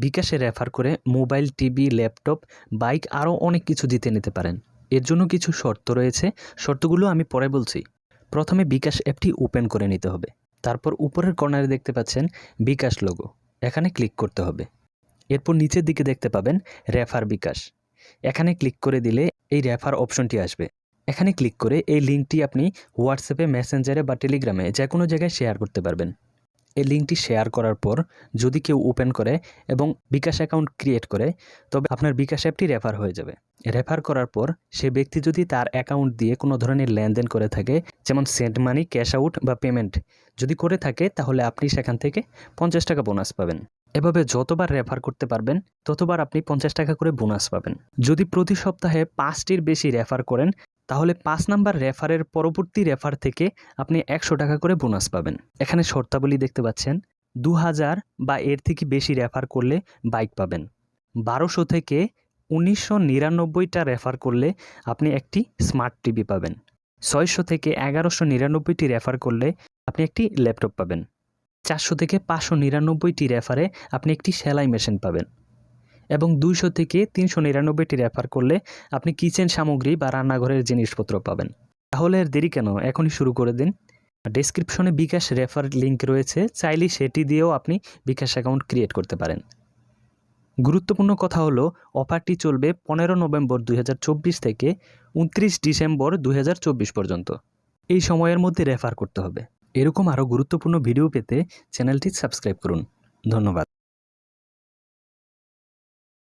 বিকাশে রেফার করে mobile, TV, laptop, bike আরও অনেক কিছু জিতে নিতে পারেন। এর জন্য কিছু শর্ত রয়েছে, শর্তগুলো আমি পরে বলছি। প্রথমে বিকাশ অ্যাপটি ওপেন করে নিতে হবে। তারপর উপরের কর্নারে দেখতে পাচ্ছেন বিকাশ লোগো, এখানে ক্লিক করতে হবে। এরপর নিচের দিকে দেখতে পাবেন রেফার বিকাশ, এখানে ক্লিক করে দিলে এই রেফার অপশনটি আসবে। এখানে ক্লিক করে এই লিঙ্কটি আপনি হোয়াটসঅ্যাপে, মেসেঞ্জারে বা টেলিগ্রামে যে কোনো জায়গায় শেয়ার করতে পারবেন। এই লিঙ্কটি শেয়ার করার পর যদি কেউ ওপেন করে এবং বিকাশ অ্যাকাউন্ট ক্রিয়েট করে, তবে আপনার বিকাশ অ্যাপটি রেফার হয়ে যাবে। রেফার করার পর সে ব্যক্তি যদি তার অ্যাকাউন্ট দিয়ে কোনো ধরনের লেনদেন করে থাকে, যেমন সেন্ড মানি, ক্যাশ আউট বা পেমেন্ট যদি করে থাকে, তাহলে আপনি সেখান থেকে 50 টাকা বোনাস পাবেন। এভাবে যতবার রেফার করতে পারবেন ততবার আপনি 50 টাকা করে বোনাস পাবেন। যদি প্রতি সপ্তাহে 5টির বেশি রেফার করেন, তাহলে 5 নাম্বার রেফারের পরবর্তী রেফার থেকে আপনি 100 টাকা করে বোনাস পাবেন। এখানে শর্তাবলী দেখতে পাচ্ছেন, 2000 বা এর থেকে বেশি রেফার করলে বাইক পাবেন। 1200 থেকে 1999টা রেফার করলে আপনি একটি স্মার্ট টিভি পাবেন। 600 থেকে 1199টি রেফার করলে আপনি একটি ল্যাপটপ পাবেন। 400 থেকে 599টি রেফারে আপনি একটি সেলাই মেশিন পাবেন। এবং 200 থেকে 399টি রেফার করলে আপনি কিচেন সামগ্রী বা রান্নাঘরের জিনিসপত্র পাবেন। তাহলে আর দেরি কেন, এখনই শুরু করে দিন। ডেসক্রিপশনে বিকাশ রেফার লিঙ্ক রয়েছে, চাইলে সেটি দিয়েও আপনি বিকাশ অ্যাকাউন্ট ক্রিয়েট করতে পারেন। গুরুত্বপূর্ণ কথা হলো, অফারটি চলবে 15 নভেম্বর 2024 থেকে 29 ডিসেম্বর 2024 পর্যন্ত। এই সময়ের মধ্যে রেফার করতে হবে। এরকম আরও গুরুত্বপূর্ণ ভিডিও পেতে চ্যানেলটি সাবস্ক্রাইব করুন। ধন্যবাদ।